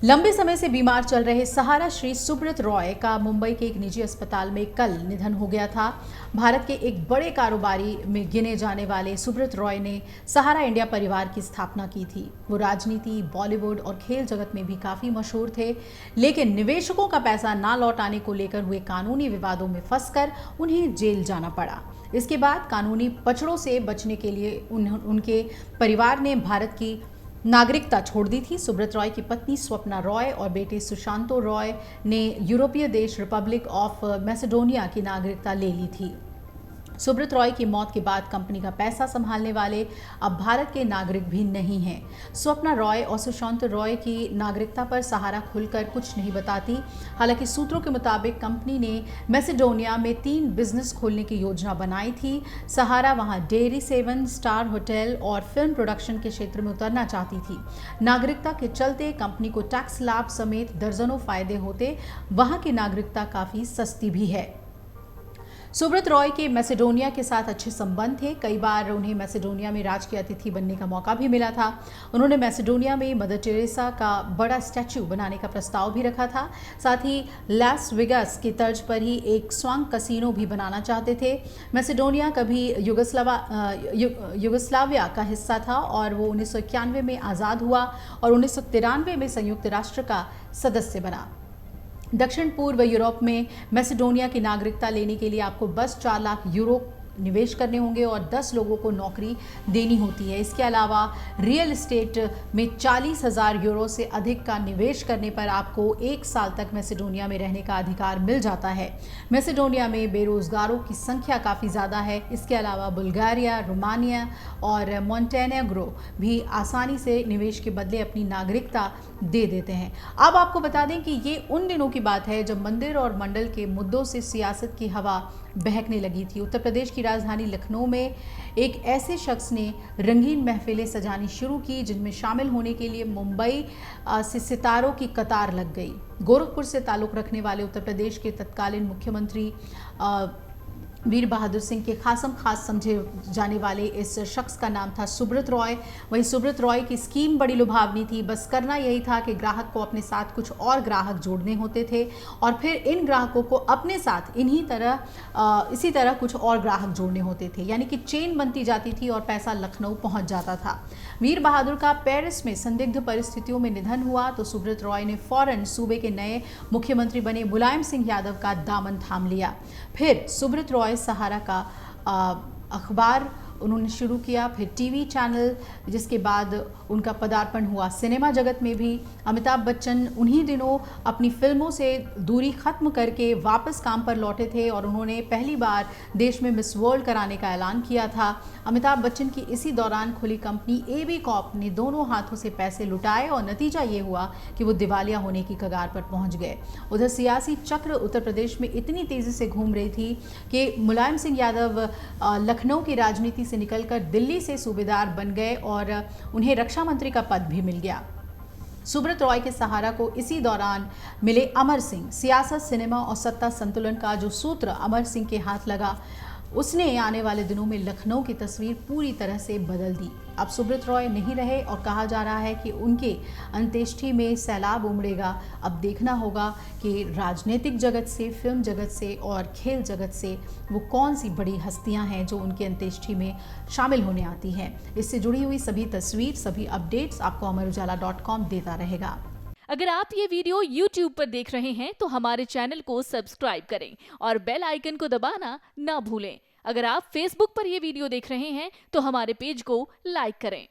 लंबे समय से बीमार चल रहे सहारा श्री सुब्रत रॉय का मुंबई के एक निजी अस्पताल में कल निधन हो गया था। भारत के एक बड़े कारोबारी में गिने जाने वाले सुब्रत रॉय ने सहारा इंडिया परिवार की स्थापना की थी। वो राजनीति, बॉलीवुड और खेल जगत में भी काफी मशहूर थे, लेकिन निवेशकों का पैसा ना लौट आने को लेकर हुए कानूनी विवादों में फंसकर उन्हें जेल जाना पड़ा। इसके बाद कानूनी पचड़ों से बचने के लिए उनके परिवार ने भारत की नागरिकता छोड़ दी थी। सुब्रत रॉय की पत्नी स्वप्ना रॉय और बेटे सुशांतो रॉय ने यूरोपीय देश रिपब्लिक ऑफ मैसेडोनिया की नागरिकता ले ली थी। सुब्रत रॉय की मौत के बाद कंपनी का पैसा संभालने वाले अब भारत के नागरिक भी नहीं हैं। स्वप्ना रॉय और सुशांत रॉय की नागरिकता पर सहारा खुलकर कुछ नहीं बताती। हालांकि सूत्रों के मुताबिक कंपनी ने मैसेडोनिया में 3 बिजनेस खोलने की योजना बनाई थी। सहारा वहां डेयरी, 7 स्टार होटल और फिल्म प्रोडक्शन के क्षेत्र में उतरना चाहती थी। नागरिकता के चलते कंपनी को टैक्स लाभ समेत दर्जनों फायदे होते। वहां की नागरिकता काफी सस्ती भी है। सुब्रत रॉय के मैसेडोनिया के साथ अच्छे संबंध थे। कई बार उन्हें मैसेडोनिया में राजकीय अतिथि बनने का मौका भी मिला था। उन्होंने मैसेडोनिया में मदर टेरेसा का बड़ा स्टैच्यू बनाने का प्रस्ताव भी रखा था। साथ ही लास वेगास की तर्ज पर ही एक स्वांग कसिनो भी बनाना चाहते थे। मैसेडोनिया कभी युगोस्लाविया का हिस्सा था और वो 1991 में आज़ाद हुआ और 1993 में संयुक्त राष्ट्र का सदस्य बना। दक्षिण पूर्व यूरोप में मैसेडोनिया की नागरिकता लेने के लिए आपको बस 4 लाख यूरो निवेश करने होंगे और 10 लोगों को नौकरी देनी होती है। इसके अलावा रियल एस्टेट में 40,000 यूरो से अधिक का निवेश करने पर आपको 1 साल तक मैसेडोनिया में रहने का अधिकार मिल जाता है। मैसेडोनिया में बेरोजगारों की संख्या काफ़ी ज़्यादा है। इसके अलावा बुल्गारिया, रोमानिया और मोंटेनेग्रो भी आसानी से निवेश के बदले अपनी नागरिकता दे देते हैं। अब आपको बता दें कि ये उन दिनों की बात है जब मंदिर और मंडल के मुद्दों से सियासत की हवा बहकने लगी थी। उत्तर प्रदेश की राजधानी लखनऊ में एक ऐसे शख्स ने रंगीन महफिलें सजानी शुरू की जिनमें शामिल होने के लिए मुंबई से सितारों की कतार लग गई। गोरखपुर से ताल्लुक़ रखने वाले उत्तर प्रदेश के तत्कालीन मुख्यमंत्री वीर बहादुर सिंह के खासम खास समझे जाने वाले इस शख्स का नाम था सुब्रत रॉय। वहीं सुब्रत रॉय की स्कीम बड़ी लुभावनी थी। बस करना यही था कि ग्राहक को अपने साथ कुछ और ग्राहक जोड़ने होते थे और फिर इन ग्राहकों को अपने साथ इसी तरह कुछ और ग्राहक जोड़ने होते थे, यानी कि चेन बनती जाती थी और पैसा लखनऊ पहुंच जाता था। वीर बहादुर का पेरिस में संदिग्ध परिस्थितियों में निधन हुआ तो सुब्रत रॉय ने फौरन सूबे के नए मुख्यमंत्री बने मुलायम सिंह यादव का दामन थाम लिया। फिर सुब्रत रॉय सहारा का अखबार उन्होंने शुरू किया, फिर टीवी चैनल, जिसके बाद उनका पदार्पण हुआ सिनेमा जगत में भी। अमिताभ बच्चन उन्हीं दिनों अपनी फिल्मों से दूरी खत्म करके वापस काम पर लौटे थे और उन्होंने पहली बार देश में मिस वर्ल्ड कराने का ऐलान किया था। अमिताभ बच्चन की इसी दौरान खुली कंपनी AB कॉर्प ने दोनों हाथों से पैसे लुटाए और नतीजा ये हुआ कि वो दिवालिया होने की कगार पर पहुंच गए। उधर सियासी चक्र उत्तर प्रदेश में इतनी तेजी से घूम रही थी कि मुलायम सिंह यादव लखनऊ की राजनीति से निकलकर दिल्ली से सूबेदार बन गए और उन्हें रक्षा मंत्री का पद भी मिल गया। सुब्रत रॉय के सहारा को इसी दौरान मिले अमर सिंह। सियासत, सिनेमा और सत्ता संतुलन का जो सूत्र अमर सिंह के हाथ लगा, उसने आने वाले दिनों में लखनऊ की तस्वीर पूरी तरह से बदल दी। अब सुब्रत रॉय नहीं रहे और कहा जा रहा है कि उनके अंत्येष्टि में सैलाब उमड़ेगा। अब देखना होगा कि राजनीतिक जगत से, फिल्म जगत से और खेल जगत से वो कौन सी बड़ी हस्तियां हैं जो उनके अंत्येष्टि में शामिल होने आती हैं। इससे जुड़ी हुई सभी तस्वीर, सभी अपडेट्स आपको amarujala.com देता रहेगा। अगर आप ये वीडियो YouTube पर देख रहे हैं तो हमारे चैनल को सब्सक्राइब करें और बेल आइकन को दबाना ना भूलें। अगर आप Facebook पर ये वीडियो देख रहे हैं तो हमारे पेज को लाइक करें।